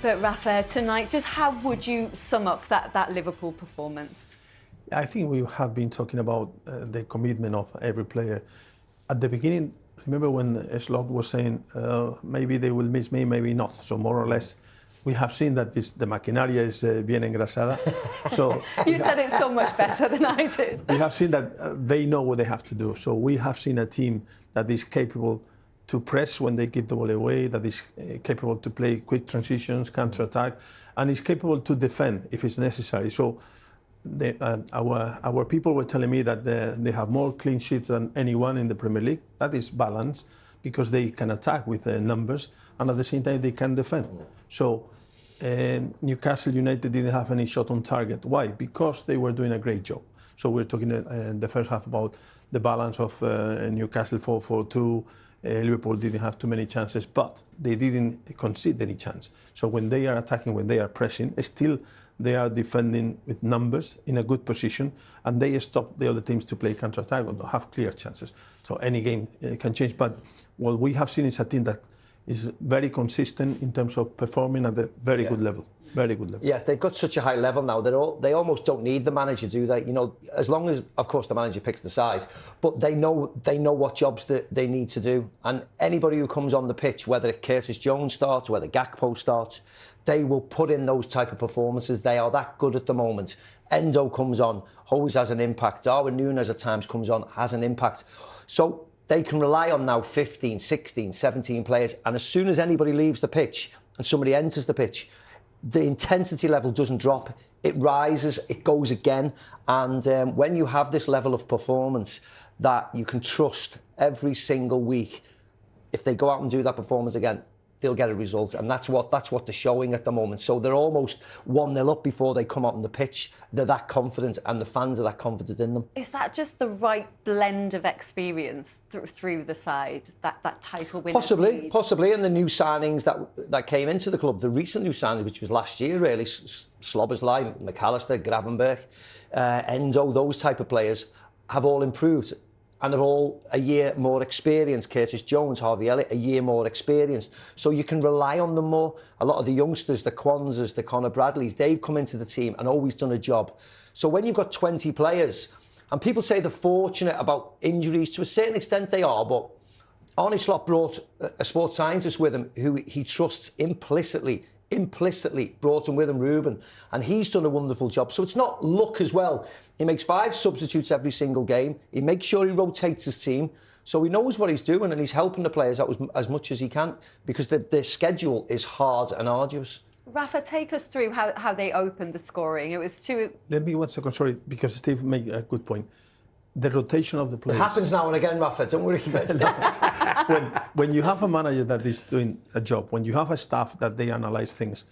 But Rafa, tonight, just how would you sum up that Liverpool performance? I think we have been talking about the commitment of every player. At the beginning, remember when Slot was saying, maybe they will miss me, maybe not. So more or less, we have seen that the maquinaria is bien engrasada. So you said it so much better than I did. We have seen that they know what they have to do. So we have seen a team that is capable to press when they give the ball away, that is capable to play quick transitions, counter-attack, and is capable to defend if it's necessary. So our people were telling me that they have more clean sheets than anyone in the Premier League. That is balance, because they can attack with numbers, and at the same time they can defend. So Newcastle United didn't have any shot on target. Why? Because they were doing a great job. So we're talking in the first half about the balance of Newcastle 4-4-2. Liverpool didn't have too many chances, but they didn't concede any chance. So when they are attacking, when they are pressing, still they are defending with numbers in a good position, and they stop the other teams to play counter-attack or have clear chances. So any game can change. But what we have seen is a team that is very consistent in terms of performing at a very good level. Very good level. Yeah, they've got such a high level now. They almost don't need the manager, do they? You know, as long as, of course, the manager picks the sides, but they know what jobs that they need to do. And anybody who comes on the pitch, whether Curtis Jones starts, whether Gakpo starts, they will put in those type of performances. They are that good at the moment. Endo comes on, always has an impact. Darwin Núñez at times comes on, has an impact. So they can rely on now 15, 16, 17 players. And as soon as anybody leaves the pitch and somebody enters the pitch, the intensity level doesn't drop. It rises, it goes again. And when you have this level of performance that you can trust every single week, if they go out and do that performance again, they'll get a result. And that's what they're showing at the moment. So they're almost 1-0 up before they come out on the pitch. They're that confident, and the fans are that confident in them. Is that just the right blend of experience through the side, that title winner? Possibly. And the new signings that came into the club, the recent new signings, which was last year really, Slobberslai, McAllister, Gravenberch, Endo, those type of players have all improved. And they're all a year more experienced. Curtis Jones, Harvey Elliott, a year more experienced. So you can rely on them more. A lot of the youngsters, the Kwanzas, the Conor Bradleys, they've come into the team and always done a job. So when you've got 20 players, and people say they're fortunate about injuries, to a certain extent they are, but Arne Slot brought a sports scientist with him who he trusts implicitly brought him with him, Ruben, and he's done a wonderful job. So it's not luck as well. He makes 5 substitutes every single game. He makes sure he rotates his team. So he knows what he's doing, and he's helping the players out as much as he can, because the schedule is hard and arduous. Rafa, take us through how they opened the scoring. It was two... Let me 1 second, sorry, because Steve made a good point. The rotation of the players. It happens now and again, Rafa, don't worry about it. When you have a manager that is doing a job, when you have a staff that they analyse things,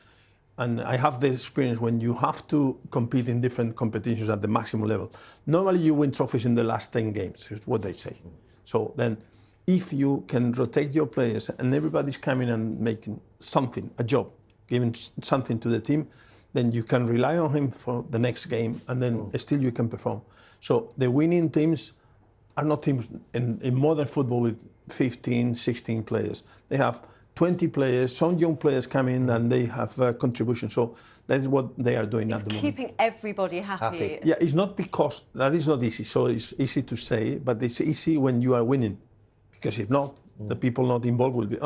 and I have the experience when you have to compete in different competitions at the maximum level, normally you win trophies in the last 10 games, is what they say. So then, if you can rotate your players and everybody's coming and making something, a job, giving something to the team, then you can rely on him for the next game, and then still you can perform. So the winning teams are not teams in modern football with 15, 16 players. They have 20 players, some young players come in and they have a contribution. So that is what they are doing at the moment. Keeping everybody happy. Yeah, it's not because, that is not easy. So it's easy to say, but it's easy when you are winning. Because if not, the people not involved will be,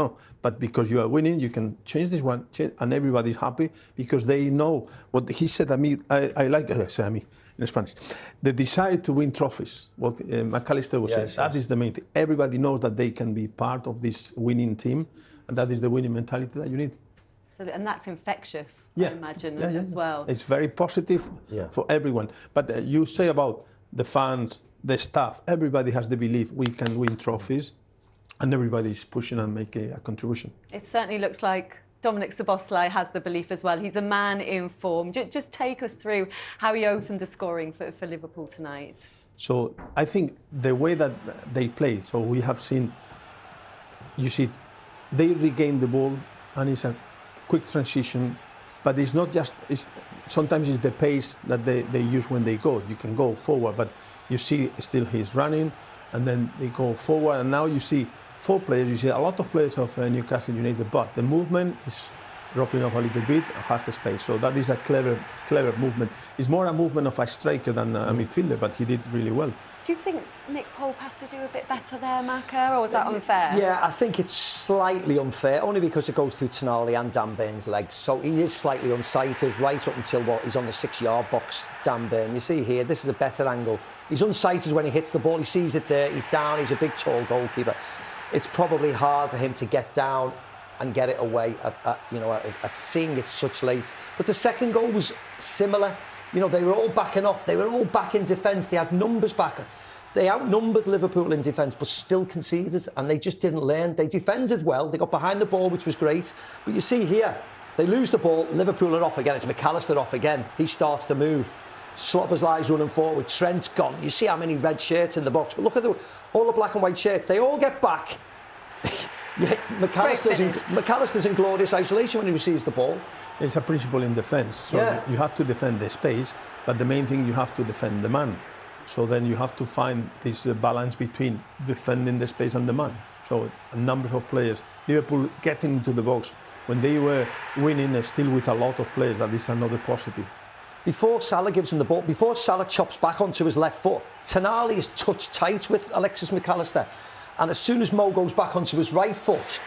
but because you are winning, you can change this one, and everybody's happy because they know what he said to me. I like Sammy in Spanish. The desire to win trophies, what McAllister was saying, that is the main thing. Everybody knows that they can be part of this winning team, and that is the winning mentality that you need. And that's infectious, I imagine, as well. It's very positive for everyone. But you say about the fans, the staff, everybody has the belief we can win trophies, and everybody's pushing and making a contribution. It certainly looks like Dominic Szoboszlai has the belief as well. He's a man in form. Just take us through how he opened the scoring for Liverpool tonight. So I think the way that they play, so we have seen, you see, they regain the ball and it's a quick transition, but it's not just, sometimes it's the pace that they use when they go. You can go forward, but you see still he's running and then they go forward, and now you see 4 players, you see a lot of players of Newcastle United, but the movement is dropping off a little bit, has the space. So that is a clever movement. It's more a movement of a striker than a midfielder, but he did really well. Do you think Nick Pope has to do a bit better there, Maka, or was that unfair? Yeah, I think it's slightly unfair, only because it goes through Tonali and Dan Burns' legs. So he is slightly unsighted right up until he's on the 6-yard box, Dan Burn. You see here, this is a better angle. He's unsighted when he hits the ball. He sees it there. He's down. He's a big, tall goalkeeper. It's probably hard for him to get down and get it away at seeing it such late. But the second goal was similar. You know, they were all backing off. They were all back in defence. They had numbers back. They outnumbered Liverpool in defence, but still conceded, and they just didn't learn. They defended well. They got behind the ball, which was great. But you see here, they lose the ball. Liverpool are off again. It's McAllister off again. He starts to move. Slobber's running forward. Trent's gone. You see how many red shirts in the box. But look at all the black and white shirts. They all get back. Yeah, McAllister's in glorious isolation when he receives the ball. It's a principle in defence. So you have to defend the space, but the main thing, you have to defend the man. So then you have to find this balance between defending the space and the man. So a number of players, Liverpool getting into the box, when they were winning still with a lot of players, that is another positive. Before Salah gives him the ball, before Salah chops back onto his left foot, Tonali is touched tight with Alexis McAllister. And as soon as Mo goes back onto his right foot,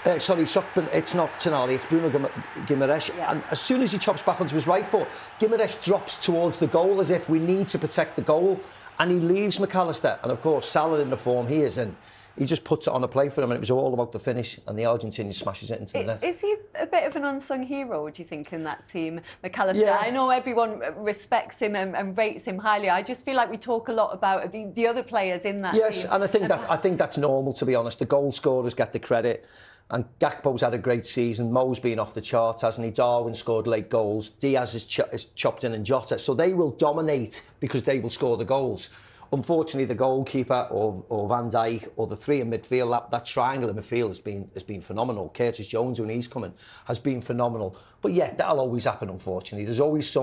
it's not Tonali, it's Bruno Guimaraes. Yeah. And as soon as he chops back onto his right foot, Guimaraes drops towards the goal as if we need to protect the goal. And he leaves McAllister. And of course, Salah in the form he is in, he just puts it on a play for him, and it was all about the finish, and the Argentinian smashes it into the net. Is he a bit of an unsung hero, do you think, in that team, McAllister? Yeah. I know everyone respects him and rates him highly. I just feel like we talk a lot about the other players in that team. Yes, and I think that's normal, to be honest. The goal scorers get the credit, and Gakpo's had a great season. Mo's been off the charts, hasn't he? Darwin scored late goals. Diaz has chopped in, and Jota. So they will dominate because they will score the goals. Unfortunately, the goalkeeper or Van Dijk or the three in midfield, that triangle in midfield has been phenomenal. Curtis Jones, when he's coming, has been phenomenal. But yeah, that'll always happen, unfortunately. There's always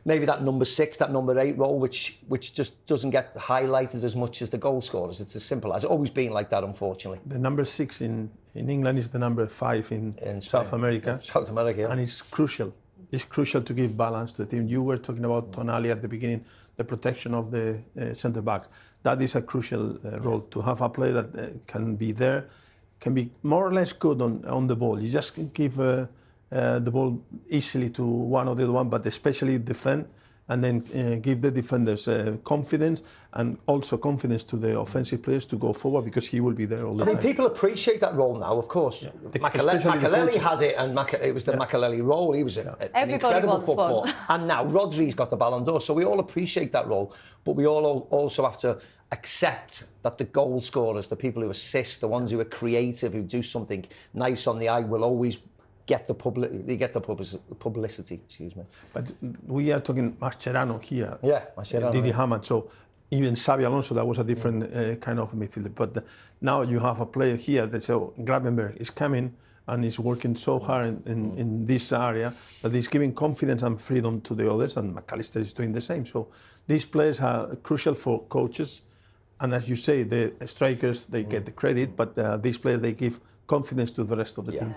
maybe that number 6, that number 8 role, which just doesn't get highlighted as much as the goal scorers. It's as simple as it's always been like that, unfortunately. The number 6 in England is the number 5 in South America. South America, yeah. And it's crucial. It's crucial to give balance to the team. You were talking about Tonali at the beginning, the protection of the centre backs. That is a crucial role, to have a player that can be there, can be more or less good on the ball. You just give the ball easily to one or the other one, but especially defend, and then give the defenders confidence, and also confidence to the offensive players to go forward, because he will be there all the time. I mean, people appreciate that role now, of course. Yeah. Makelele had it, and it was the Makelele role. He was an incredible footballer. And now Rodri's got the Ballon d'Or, so we all appreciate that role, but we all also have to accept that the goal scorers, the people who assist, the ones who are creative, who do something nice on the eye, will always get the publicity, excuse me. But we are talking Mascherano here. Yeah, Mascherano. Didi Hamann. So even Xabi Alonso, that was a different kind of midfielder. But now you have a player here that Gravenberch is coming and is working so hard in this area that he's giving confidence and freedom to the others, and McAllister is doing the same. So these players are crucial for coaches, and as you say, the strikers, they get the credit, but these players, they give confidence to the rest of the team.